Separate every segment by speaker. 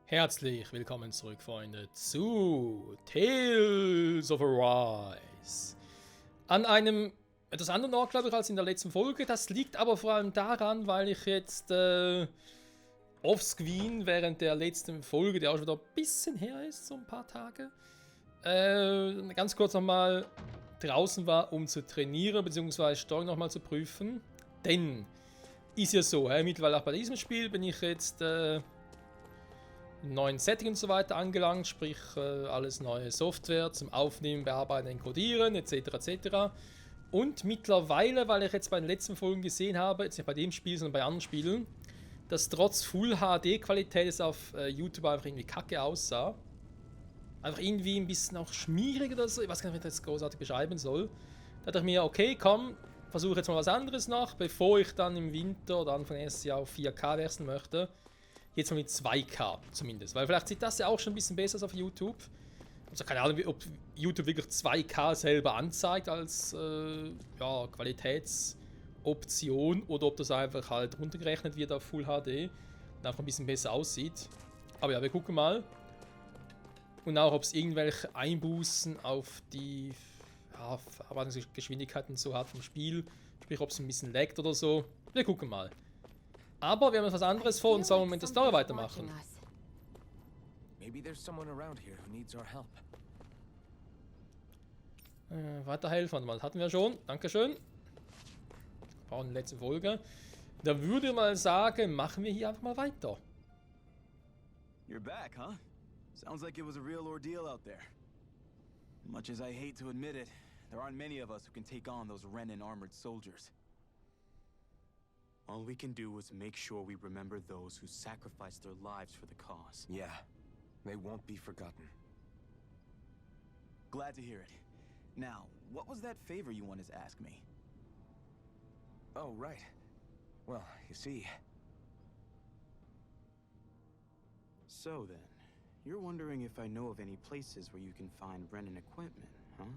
Speaker 1: Herzlich willkommen zurück, Freunde, zu Tales of Arise. An einem etwas anderen Ort, glaube ich, als in der letzten Folge. Das liegt aber vor allem daran, weil ich jetzt offscreen während der letzten Folge, die auch schon wieder ein bisschen her ist, so ein paar Tage, ganz kurz nochmal draußen war, um zu trainieren, beziehungsweise Steuerung nochmal zu prüfen. Denn, ist ja so, mittlerweile auch bei diesem Spiel bin ich jetzt neuen Setting und so weiter angelangt, sprich alles neue Software zum Aufnehmen, Bearbeiten, Encodieren etc. etc. Und mittlerweile, weil ich jetzt bei den letzten Folgen gesehen habe, jetzt nicht bei dem Spiel, sondern bei anderen Spielen, dass trotz Full HD Qualität es auf YouTube einfach irgendwie kacke aussah. Einfach irgendwie ein bisschen auch schmierig oder so, ich weiß gar nicht, wie ich das großartig beschreiben soll. Da dachte ich mir, okay, komm, versuche jetzt mal was anderes nach, bevor ich dann im Winter oder Anfang nächstes Jahr auf 4K wechseln möchte. Jetzt mal mit 2K zumindest, weil vielleicht sieht das ja auch schon ein bisschen besser aus auf YouTube. Also keine Ahnung, ob YouTube wirklich 2K selber anzeigt als ja, Qualitätsoption oder ob das einfach halt runtergerechnet wird auf Full HD und einfach ein bisschen besser aussieht. Aber ja, wir gucken mal. Und auch, ob es irgendwelche Einbußen auf die ja, Verarbeitungsgeschwindigkeiten so hat vom Spiel. Sprich, ob es ein bisschen laggt oder so. Wir gucken mal. Aber wir haben was anderes vor und sollen im Moment das Story weitermachen. Weiterhelfen, das hatten wir schon. Dankeschön. Wir brauchen die letzte Folge. Da würde ich mal sagen, machen wir hier einfach mal weiter.
Speaker 2: You're back, huh? Sounds like it was a real ordeal out there. Much as I hate to admit it, there aren't many of us who can take on those Renan armored soldiers. All we can do is make sure we remember those who sacrificed their lives for the cause.
Speaker 3: Yeah, they won't be forgotten.
Speaker 2: Glad to hear it. Now, what was that favor you wanted to ask me?
Speaker 3: Oh, right. Well, you see...
Speaker 2: So then, you're wondering if I know of any places where you can find Renan equipment, huh?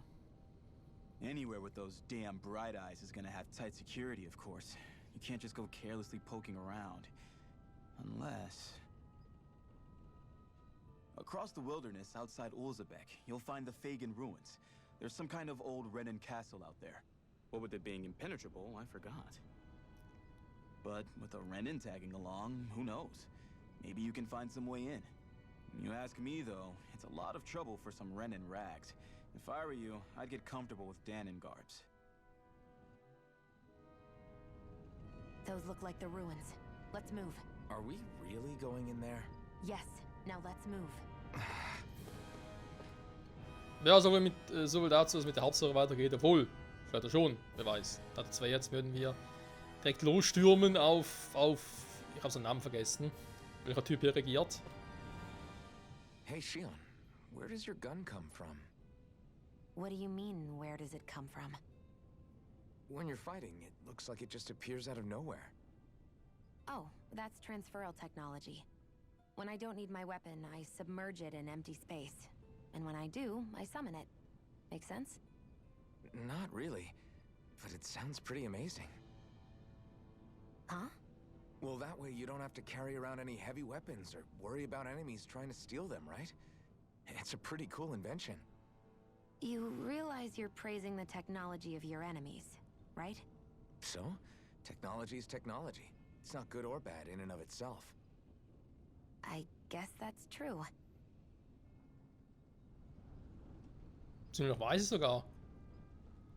Speaker 2: Anywhere with those damn bright eyes is gonna have tight security, of course. You can't just go carelessly poking around. Unless... Across the wilderness outside Ulzebek, you'll find the Fagan ruins. There's some kind of old Renan castle out there. What with it being impenetrable, I forgot. But with a Renan tagging along, who knows? Maybe you can find some way in. You ask me, though, it's a lot of trouble for some Renan rags. If I were you, I'd get comfortable with Danon garbs.
Speaker 4: Those look like the ruins. Let's move.
Speaker 3: Are we really going in there?
Speaker 4: Yes. Now let's move.
Speaker 1: Ja, sowohl dazu, dass es mit der Hauptstory weitergeht, obwohl, vielleicht er schon, wer weiß. Dazu zwei jetzt würden wir direkt losstürmen auf ich habe seinen Namen vergessen, welcher Typ hier regiert.
Speaker 3: Hey, Shion, where does your gun come from?
Speaker 4: What do you mean, where does it come from?
Speaker 3: When you're fighting, it looks like it just appears out of nowhere.
Speaker 4: Oh, that's transferal technology. When I don't need my weapon, I submerge it in empty space. And when I do, I summon it. Make sense?
Speaker 3: Not really, but it sounds pretty amazing.
Speaker 4: Huh?
Speaker 3: Well, that way you don't have to carry around any heavy weapons or worry about enemies trying to steal them, right? It's a pretty cool invention.
Speaker 4: You realize you're praising the technology of your enemies, right?
Speaker 3: So, technology is technology. It's not good or bad in and of itself.
Speaker 4: I guess that's true.
Speaker 1: Sind wir noch weiße sogar?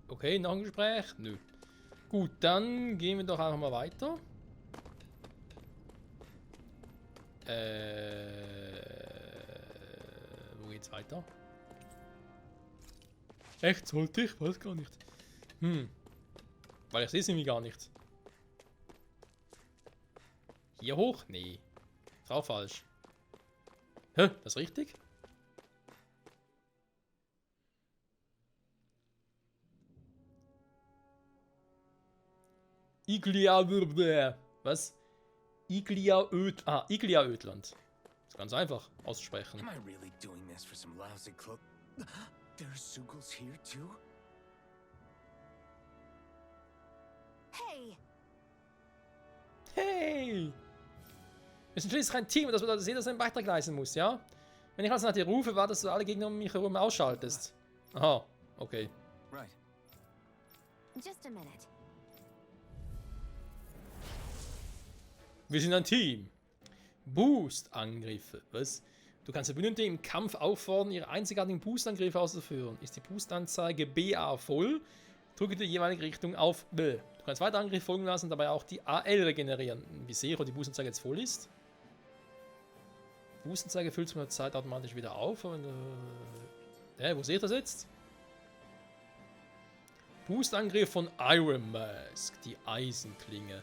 Speaker 1: Okay, noch ein Gespräch? Nö. Gut, dann gehen wir doch einfach mal weiter. Wo geht's weiter? Echt, sollte ich? Weiß gar nicht. Weil ich sehe es nämlich gar nicht. Hier hoch? Nee. Ist auch falsch. Hä? Das ist richtig? Was? Iglia-Ödland. Ist ganz einfach auszusprechen.
Speaker 3: Am I really doing this for some lousy cloak? There's Sugals here too?
Speaker 4: Hey!
Speaker 1: Hey! Wir sind schließlich ein Team, dass jeder seinen Beitrag leisten muss, ja? Wenn ich also nach dir rufe, war, dass du alle Gegner um mich herum ausschaltest. Aha, okay.
Speaker 3: Right.
Speaker 4: Just a minute.
Speaker 1: Wir sind ein Team. Boost-Angriffe. Was? Du kannst Verbündete im Kampf auffordern, ihre einzigartigen Boost-Angriffe auszuführen. Ist die Boost-Anzeige BA voll, drücke die jeweilige Richtung auf B. Du kannst weitere Angriffe folgen lassen und dabei auch die AL regenerieren. Wie sehe ich, ob die Boost-Anzeige jetzt voll ist? Boost-Anzeige füllt sich mit der Zeit automatisch wieder auf. Und, wo sehe ich das jetzt? Boost-Angriff von Iron Mask, die Eisenklinge.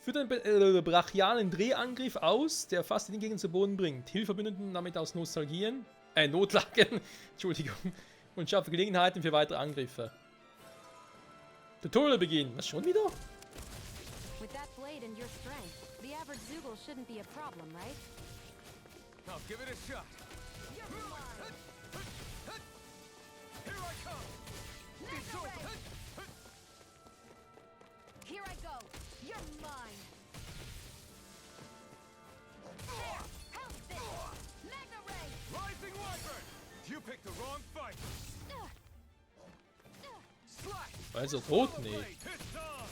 Speaker 1: Führt einen brachialen Drehangriff aus, der fast den Gegner zu Boden bringt. Hilfe Verbündeten damit aus Notlagen, Entschuldigung, und schaffe Gelegenheiten für weitere Angriffe. Tutorial beginnen. Was, schon wieder?
Speaker 4: With that blade and your strength, the average Zoogle shouldn't be a problem, right?
Speaker 3: I'll give it a shot.
Speaker 4: You're mine.
Speaker 3: Here I come.
Speaker 4: Mega Ray. Here I go. You're mine. There. How's this? Mega Ray.
Speaker 3: Rising Wyvern. You picked the wrong fight. Slash.
Speaker 1: War er so tot? Nee.
Speaker 3: Blade. It's on.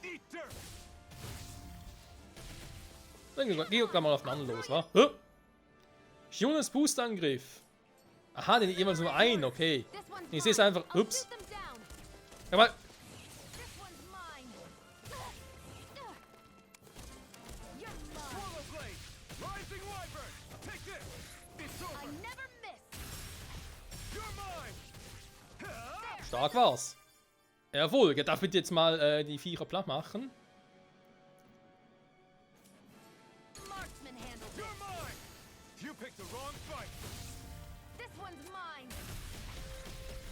Speaker 3: Eat dirt.
Speaker 1: Dann gehen wir gleich mal aufeinander los, wa? Huh? Jonas Boost-Angriff. Aha, den jeweils nur ein, okay.
Speaker 4: This one's
Speaker 1: Ich sehe es
Speaker 4: mine.
Speaker 1: einfach.
Speaker 4: I'll
Speaker 1: Ups.
Speaker 4: shoot them down.
Speaker 1: Ja, mal.
Speaker 4: This one's mine. You're mine.
Speaker 3: Swallow blade. Rising Wyvern. Take this. It's
Speaker 4: I
Speaker 3: over.
Speaker 4: never miss.
Speaker 3: You're mine.
Speaker 1: Stark war's. Jawohl, ich darf bitte jetzt mal die Viecher platt machen.
Speaker 4: Marksman handles
Speaker 3: You're
Speaker 4: it.
Speaker 3: mine. You picked the wrong fight.
Speaker 4: This one's mine.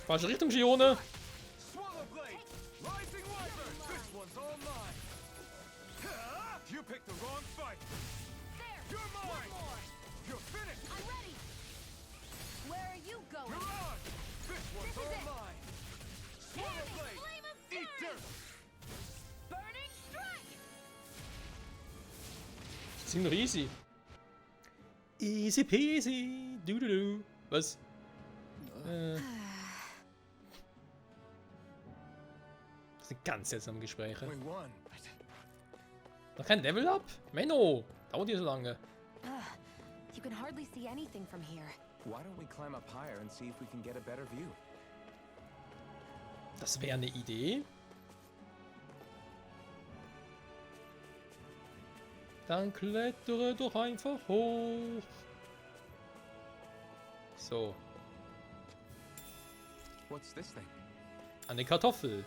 Speaker 1: Falsche Richtung, Gione.
Speaker 3: Swallow blade. Rising Wyvern. This one's all mine. You picked the wrong fight.
Speaker 4: There.
Speaker 3: You're
Speaker 4: One
Speaker 3: mine.
Speaker 4: more.
Speaker 3: You're finished.
Speaker 4: I'm ready. Where are you going?
Speaker 3: You're on. This one's
Speaker 4: This is
Speaker 3: all
Speaker 4: it.
Speaker 3: mine. Swallow
Speaker 4: Cannon,
Speaker 3: blade.
Speaker 4: flame of
Speaker 3: Eat
Speaker 4: fury.
Speaker 3: dirt.
Speaker 4: Burning strike.
Speaker 1: Sind doch easy. Easy peasy. Du. Was? Das sind ganz seltsame Gespräche.
Speaker 3: We won.
Speaker 1: Noch kein Level-Up? Menno! Dauert hier so lange.
Speaker 4: You can hardly see anything from here.
Speaker 3: Why don't we climb up higher and see if we can get a better view?
Speaker 1: Das wäre eine Idee. Dann klettere doch einfach hoch. So,
Speaker 3: What's this thing?
Speaker 1: eine Kartoffel.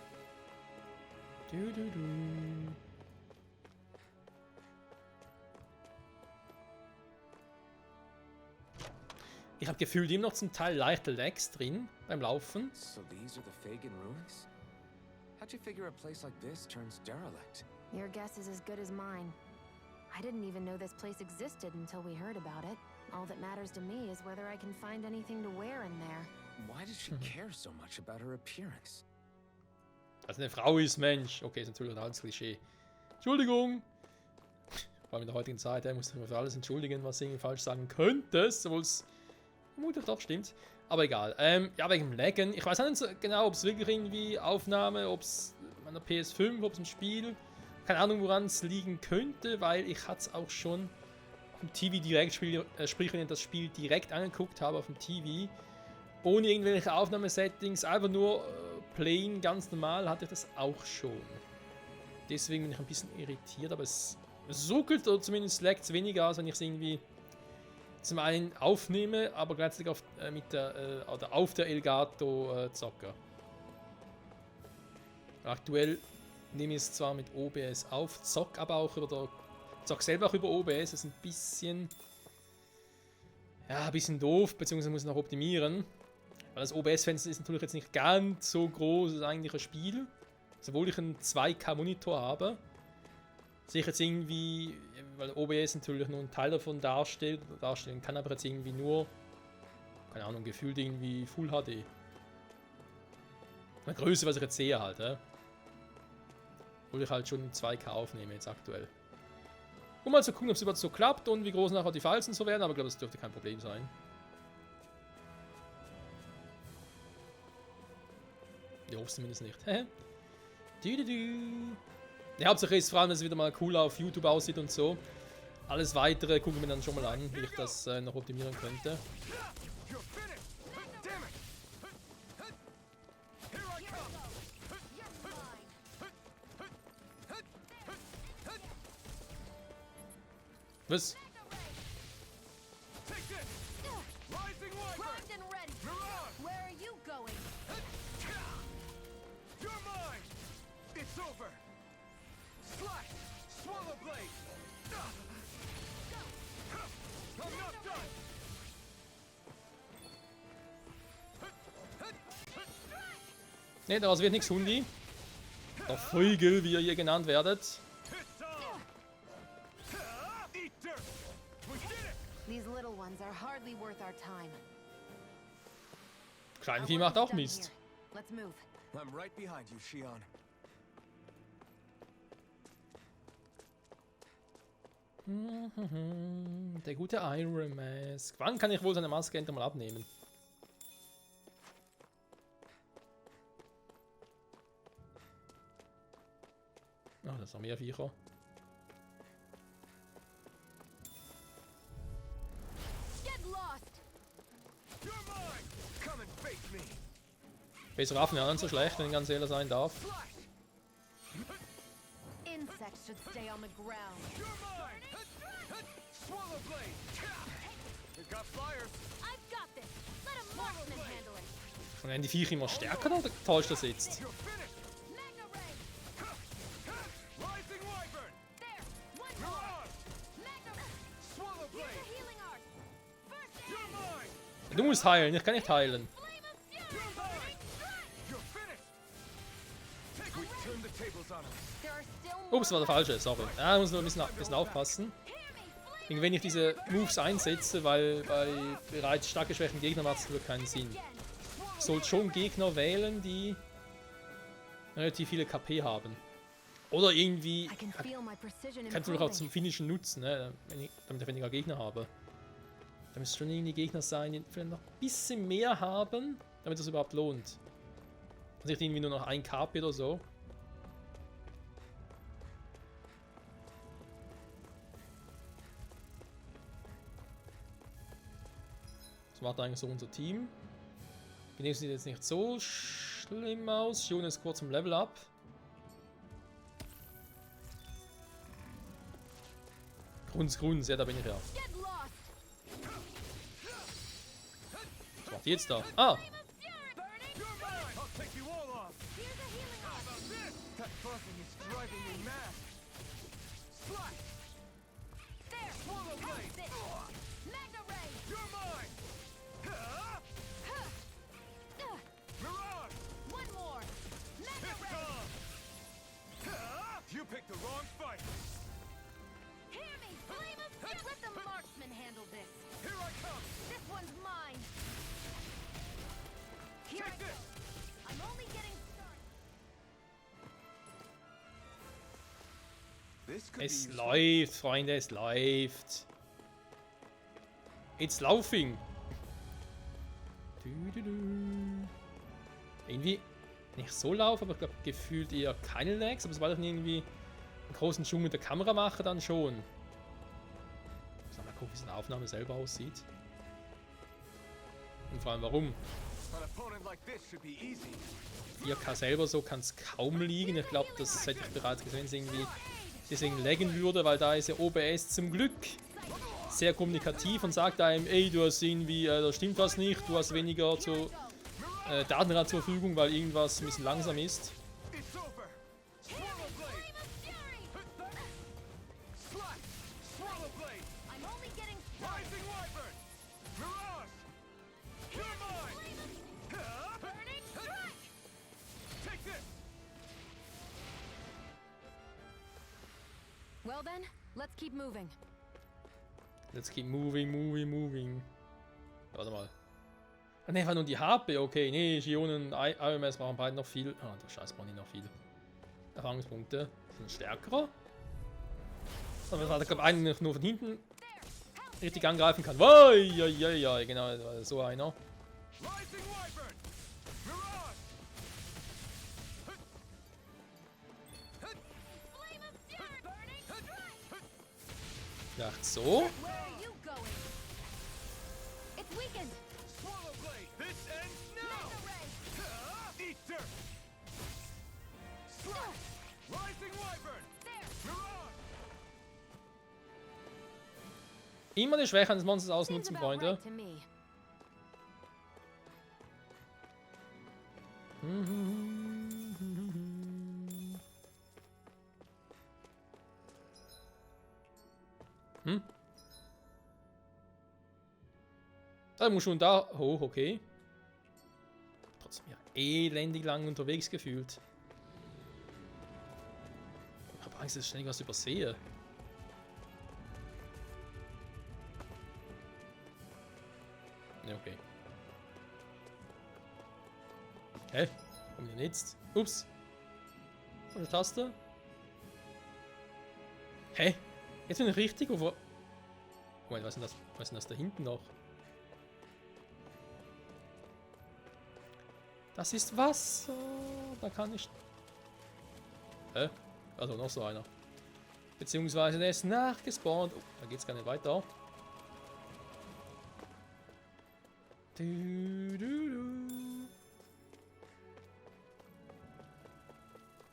Speaker 1: Ich habe gefühlt immer noch zum Teil leichte Lags drin beim Laufen.
Speaker 3: So these are the Fagin ruins? How'd you figure a place like this turns derelict?
Speaker 4: Your guess is as good as mine. I didn't even know this place existed until we heard about it. All that matters to me is whether I can find anything to wear in there.
Speaker 3: Why does she care so much about her appearance?
Speaker 1: Also eine Frau ist Mensch. Okay, ist natürlich ein altes Klischee. Entschuldigung. Vor allem in der heutigen Zeit, muss ich mich für alles entschuldigen, was ich falsch sagen könnte, obwohl es vermutlich doch stimmt. Aber egal. Ja, wegen dem Laggen. Ich weiß nicht so genau, ob es wirklich irgendwie Aufnahme, ob es an der PS5, ob es ein Spiel. Keine Ahnung, woran es liegen könnte, weil ich hatte es auch schon im TV direkt, sprich, wenn ich das Spiel direkt angeguckt habe auf dem TV, ohne irgendwelche Aufnahmesettings, einfach nur plain, ganz normal, hatte ich das auch schon. Deswegen bin ich ein bisschen irritiert, aber es ruckelt oder zumindest laggt es weniger, als wenn ich es irgendwie zum einen aufnehme, aber gleichzeitig auf der Elgato zocke. Aktuell nehme ich es zwar mit OBS auf, zock aber auch zock selber auch über OBS, das ist ein bisschen doof, beziehungsweise muss ich noch optimieren. Weil das OBS-Fenster ist natürlich jetzt nicht ganz so groß als eigentlich ein Spiel. Also, obwohl ich einen 2K-Monitor habe, sehe ich jetzt irgendwie, weil OBS natürlich nur einen Teil davon darstellen kann, aber jetzt irgendwie nur, keine Ahnung, gefühlt irgendwie Full HD. Eine Größe, was ich jetzt sehe halt, Obwohl ich halt schon 2K aufnehme jetzt aktuell. Um mal zu gucken, ob es überhaupt so klappt und wie groß nachher die Falzen so werden, aber ich glaube, das dürfte kein Problem sein. Ich hoffe es zumindest nicht. Ja, Hauptsache ist vor allem, dass es wieder mal cool auf YouTube aussieht und so. Alles weitere gucken wir dann schon mal an, wie ich das noch optimieren könnte. Was? Ne, daraus wird nichts, Hundi. Der Vögel, wie ihr hier genannt werdet. Kleinvieh macht auch Mist.
Speaker 3: I'm right behind you, Shion.
Speaker 1: Der gute Iron Mask. Wann kann ich wohl seine Maske endlich mal abnehmen? Oh, das ist noch mehr Viecher. Bessere Waffen wären so schlecht, wenn ich ganz ehrlich sein darf. Und werden die Viecher immer stärker oder täuscht das jetzt? Du musst heilen, ich kann nicht heilen. Ups, war der falsche, sorry. Ja, muss nur ein bisschen aufpassen. Wenn ich diese Moves einsetze, weil bei bereits stark geschwächten Gegnern macht es nur keinen Sinn. Ich sollte schon Gegner wählen, die relativ viele KP haben. Oder irgendwie kannst du doch auch zum Finishen nutzen, ne? Damit ich weniger Gegner habe. Da müssen schon irgendwie Gegner sein, die vielleicht noch ein bisschen mehr haben, damit das überhaupt lohnt. Und nicht irgendwie nur noch ein KP oder so. Das macht eigentlich so unser Team. Genehm sieht jetzt nicht so schlimm aus. Shion ist kurz im Level Up. Grunz, ja, da bin ich ja. Was macht die jetzt da? Ah!
Speaker 3: You picked the wrong fight.
Speaker 5: Hear me, flame of fury! Let the marksman handle this.
Speaker 3: Here I come.
Speaker 5: This one's mine. Here I go. I'm only getting started.
Speaker 3: This could
Speaker 1: Es
Speaker 3: be
Speaker 1: läuft, Freunde, es läuft. It's laughing. Irgendwie nicht so lauf, aber ich glaube gefühlt eher keine Lags, aber sobald ich irgendwie einen großen Schwung mit der Kamera mache, dann schon. Ich muss mal gucken, wie es in der Aufnahme selber aussieht. Und vor allem warum.
Speaker 3: an opponent like this should be easy.
Speaker 1: 4K selber so kann es kaum liegen. Ich glaube, das hätte ich bereits gesehen, es irgendwie deswegen laggen würde, weil da ist ja OBS zum Glück sehr kommunikativ und sagt einem, ey, du hast irgendwie, da stimmt was nicht, du hast weniger Datenrad zur Verfügung, weil irgendwas ein bisschen langsam ist.
Speaker 3: It's over. Swallow blade. Slash. Swallow blade.
Speaker 5: I'm only getting started.
Speaker 3: Rising wyvern. Mirage. You're mine.
Speaker 5: Burning strike!
Speaker 3: Take this.
Speaker 4: Well then, let's keep moving.
Speaker 1: Let's keep moving. Warte mal. Ah, ne, war nur die HP, okay. Ne, Shion und IMS brauchen beide noch viel. Ah, der Scheiß brauchen die noch viel. Erfahrungspunkte sind stärker. Aber da glaube einen nur von hinten richtig angreifen kann. Woi, genau, das war so einer.
Speaker 3: Rising Wyvern! Mirage!
Speaker 5: Flame of fury! Burning strike!
Speaker 1: Ja, so.
Speaker 5: Where are you going? It's weakened!
Speaker 3: Swallow Blade! This ends now!
Speaker 5: Mega ray!
Speaker 3: Eat dirt! Strike! Rising Wyvern!
Speaker 5: There!
Speaker 3: Mirage!
Speaker 1: Immer die Schwächen des Monsters
Speaker 4: Seems
Speaker 1: ausnutzen,
Speaker 4: about
Speaker 1: Freunde.
Speaker 4: right to me.
Speaker 1: Hm? Da muss schon da hoch, okay. Trotzdem ja elendig lang unterwegs gefühlt. Ich habe Angst, dass ich schnell was übersehe. Ja, okay. Hä? Warum denn jetzt? Ups. Eine Taste? Hä? Jetzt bin ich richtig auf... Moment, was ist denn das? Was ist denn das da hinten noch? Das ist Wasser. Da kann ich... Hä? Also noch so einer. Beziehungsweise der ist nachgespawnt. Oh, da geht's gar nicht weiter.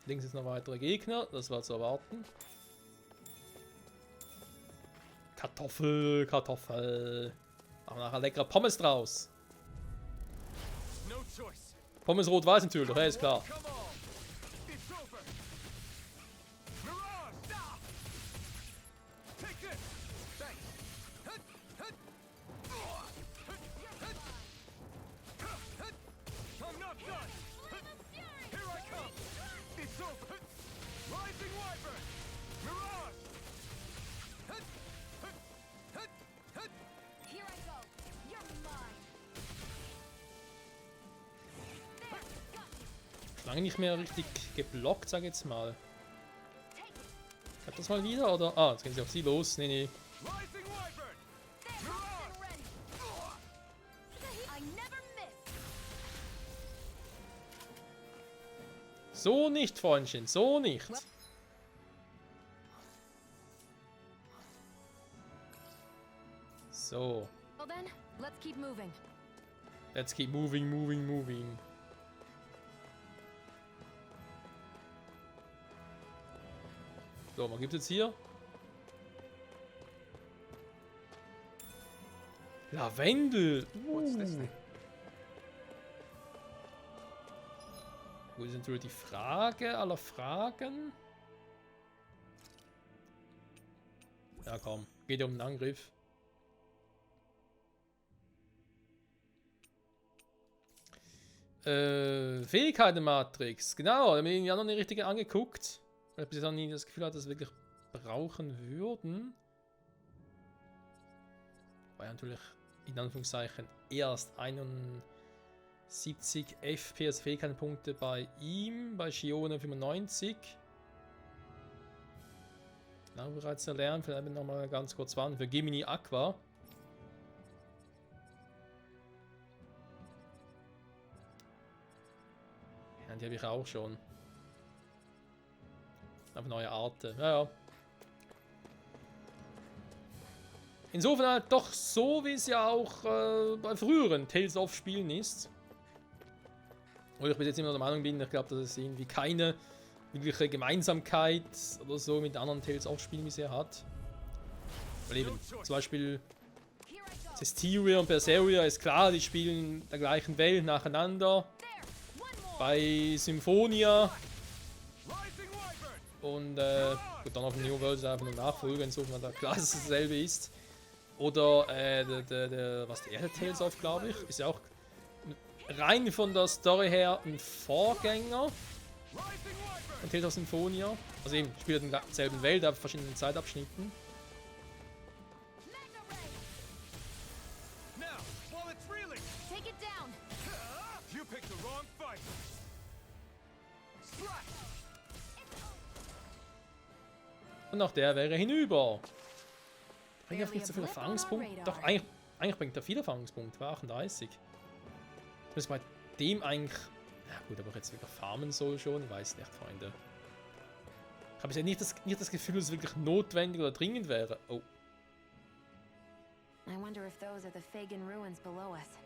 Speaker 1: Links ist noch weitere Gegner, das war zu erwarten. Kartoffel, Kartoffel. Machen nachher leckere Pommes draus.
Speaker 3: No choice.
Speaker 1: Pommes rot-weiß natürlich, ja, ist klar.
Speaker 3: Come on! It's over! Mirage! Ah! Take this! Thanks! Hut! Hut! I'm not done! Here I come! It's over! Rising Wyvern! Mirage! Hut! Hut! Hut! Hut!
Speaker 5: Here I go! You're mine! There! Got you!
Speaker 1: Lange nicht mehr richtig geblockt, sag ich jetzt mal.
Speaker 5: Take it!
Speaker 1: Hat das mal wieder, oder? Ah, jetzt gehen sie auf sie los. Nee, nee.
Speaker 3: Rising Wyvern!
Speaker 5: There! Locked and ready! I never miss!
Speaker 1: So nicht, Freundchen, so nicht. So.
Speaker 4: Well then, let's keep moving.
Speaker 1: Let's keep moving, moving, moving. So, was gibt es jetzt hier? Lavendel.
Speaker 3: What's this thing?
Speaker 1: Wo ist natürlich die Frage aller Fragen? Ja komm, geht ja um den Angriff. Fähigkeiten-Matrix, genau, da haben wir ja noch nicht richtig angeguckt. Weil ich bis jetzt noch nie das Gefühl hatte, dass wir wirklich brauchen würden. War ja natürlich in Anführungszeichen erst 71 FPS Fähigkeitenpunkte bei ihm, bei Shione 95. Lang bereits erlernt, vielleicht nochmal ganz kurz warten für Gemini Aqua. Ja, die habe ich auch schon. Aber neue Arten, ja, ja. Insofern halt doch so, wie es ja auch bei früheren Tales of Spielen ist. Wo ich bis jetzt immer der Meinung bin, ich glaube, dass es irgendwie keine wirkliche Gemeinsamkeit oder so mit anderen Tales of Spielen bisher hat. Weil eben zum Beispiel
Speaker 5: Here I go!
Speaker 1: Cestiria und Berseria ist klar, die spielen in der gleichen Welt nacheinander.
Speaker 5: There! One more!
Speaker 1: Bei Symphonia
Speaker 3: Rising Wyvern!
Speaker 1: und gut, dann auf New World ist einfach nur Nachfolger, insofern da klar, dass es dasselbe ist. Oder was die Elder Tales of, glaube ich, ist ja auch rein von der Story her ein Vorgänger
Speaker 3: Rising Wyvern!
Speaker 1: von Tales of Symphonia. Also eben, spielt in derselben Welt, aber verschiedenen Zeitabschnitten.
Speaker 5: Mega ray!
Speaker 3: Now, while it's reeling!
Speaker 5: Take it down!
Speaker 3: You picked the wrong fight! Strike!
Speaker 1: Und und auch der wäre hinüber. Bringt er nicht so viele Erfahrungspunkte? Doch, eigentlich bringt er viele Erfahrungspunkte, 38. Das bei dem eigentlich... Ja gut, aber jetzt wieder farmen soll schon, ich weiß nicht, Freunde. Ich habe ja nicht das Gefühl, dass es wirklich notwendig oder dringend wäre. Oh.
Speaker 4: I wonder if those are the Fagin ruins below us.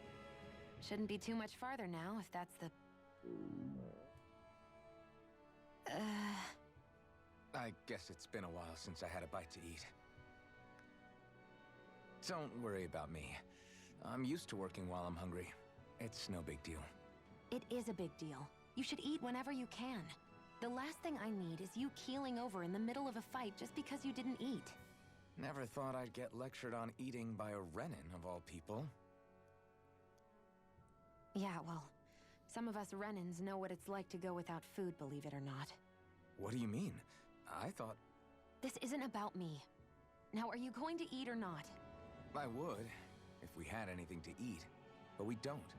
Speaker 4: Shouldn't be too much farther now if that's the...
Speaker 3: I guess it's been a while since I had a bite to eat. Don't worry about me. I'm used to working while I'm hungry. It's no big deal.
Speaker 4: It is a big deal. You should eat whenever you can. The last thing I need is you keeling over in the middle of a fight just because you didn't eat.
Speaker 3: Never thought I'd get lectured on eating by a Renin, of all people.
Speaker 4: Yeah, well, some of us Renins know what it's like to go without food, believe it or not.
Speaker 3: What do you mean? I thought...
Speaker 4: This isn't about me. Now, are you going to eat or not?
Speaker 3: I would, if we had anything to eat, but we don't.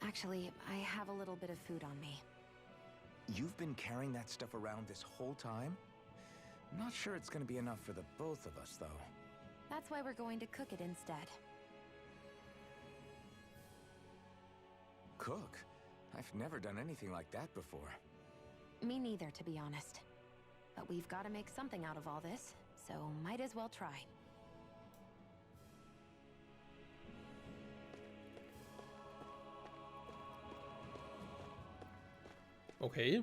Speaker 4: Actually, I have a little bit of food on me.
Speaker 3: You've been carrying that stuff around this whole time? Not sure it's gonna be enough for the both of us, though.
Speaker 4: That's why we're going to cook it instead.
Speaker 3: Cook? I've never done anything like that before.
Speaker 4: Me neither, to be honest. But we've got to make something out of all this, so might as well try.
Speaker 1: Okay.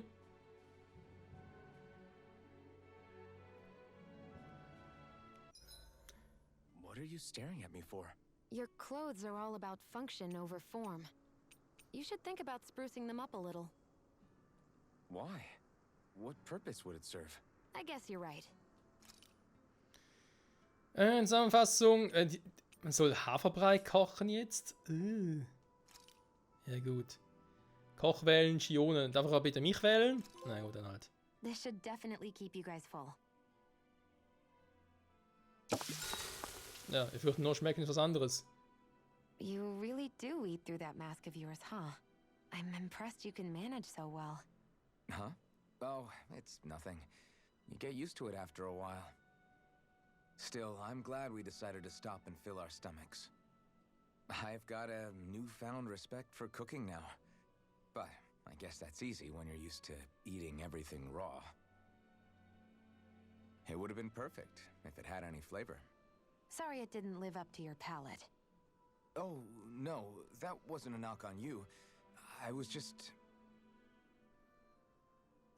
Speaker 3: What are you staring at me for?
Speaker 4: Your clothes are all about function over form. You should think about sprucing them up a little.
Speaker 3: Why? What purpose would it serve?
Speaker 4: I guess you're right.
Speaker 1: Zusammenfassung. Man soll Haferbrei kochen jetzt. Ja gut. Koch wählen, Chione. Darf er bitte mich wählen? Na gut, dann halt.
Speaker 4: This should definitely keep you guys full.
Speaker 1: Ja, ich würde nur schmecken ist was anderes.
Speaker 4: You really do eat through that mask of yours, huh? I'm impressed you can manage so well.
Speaker 3: Huh? Oh, it's nothing. You get used to it after a while. Still, I'm glad we decided to stop and fill our stomachs. I've got a newfound respect for cooking now. But I guess that's easy when you're used to eating everything raw. It would have been perfect if it had any flavor.
Speaker 4: Sorry it didn't live up to your palate.
Speaker 3: Oh, no, that wasn't a knock on you. I was just...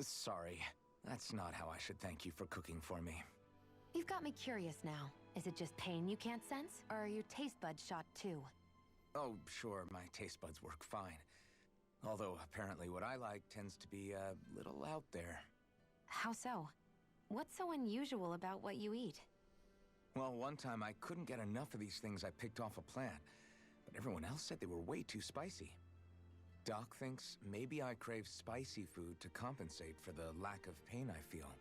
Speaker 3: Sorry. That's not how I should thank you for cooking for me.
Speaker 4: You've got me curious now. Is it just pain you can't sense, or are your taste buds shot too?
Speaker 3: Oh, sure, my taste buds work fine. Although, apparently what I like tends to be a little out there.
Speaker 4: How so? What's so unusual about what you eat?
Speaker 3: Well, one time I couldn't get enough of these things I picked off a plant, but everyone else said they were way too spicy. Doc thinks maybe I crave spicy food to compensate for the lack of pain I feel.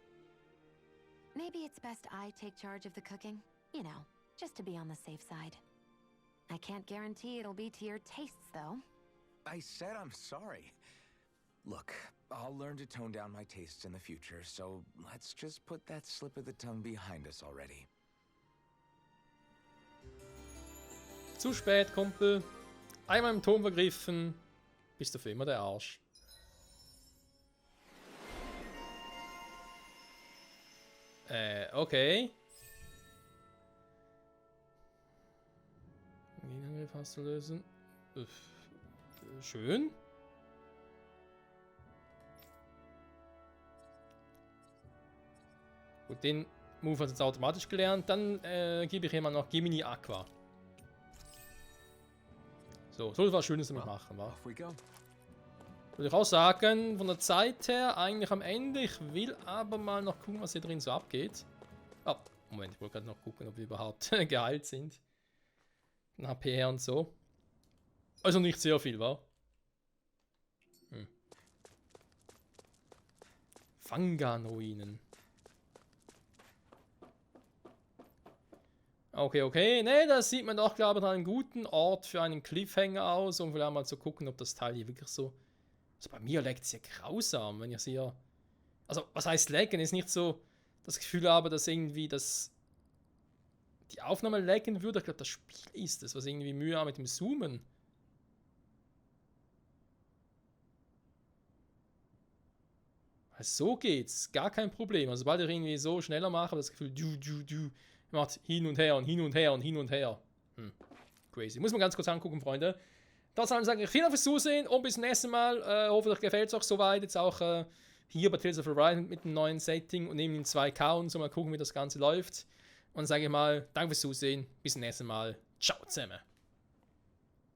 Speaker 4: Maybe it's best I take charge of the cooking. You know, just to be on the safe side. I can't guarantee it'll be to your tastes, though.
Speaker 3: I said I'm sorry. Look, I'll learn to tone down my tastes in the future, so let's just put that slip of the tongue behind us already.
Speaker 1: Zu spät, Kumpel. Einmal im Turm vergriffen. Bist du für immer der Arsch. Okay. Gegenangriff hast du lösen. Schön. Gut, den Move hat jetzt automatisch gelernt. Dann gebe ich jemand noch Gemini Aqua. So, soll was Schönes damit machen, wa? Würde ich auch sagen, von der Zeit her eigentlich am Ende. Ich will aber mal noch gucken, was hier drin so abgeht. Ah, Moment, ich wollte gerade noch gucken, ob wir überhaupt geheilt sind. Von HP her und so. Also nicht sehr viel, wa? Fangan-Ruinen. Okay, okay. Ne, das sieht man doch, glaube ich, an einem guten Ort für einen Cliffhanger aus, um vielleicht mal zu gucken, ob das Teil hier wirklich so... Also bei mir leckt es ja grausam, wenn ich es hier... Also, was heißt lecken? Ist nicht so, das Gefühl habe, dass irgendwie die Aufnahme laggen würde. Ich glaube, das Spiel ist es, was irgendwie Mühe hat mit dem Zoomen. So geht's, gar kein Problem. Also sobald ich irgendwie so schneller mache, habe ich das Gefühl, macht hin und her und hin und her und hin und her. Crazy. Muss man ganz kurz angucken, Freunde. Das soll ich sagen, vielen Dank fürs Zusehen und bis zum nächsten Mal. Hoffe, euch gefällt es auch soweit. Jetzt auch hier bei Tales of Arise mit dem neuen Setting und neben den 2K und so. Mal gucken, wie das Ganze läuft. Und sage ich mal, danke fürs Zusehen. Bis zum nächsten Mal. Ciao zusammen.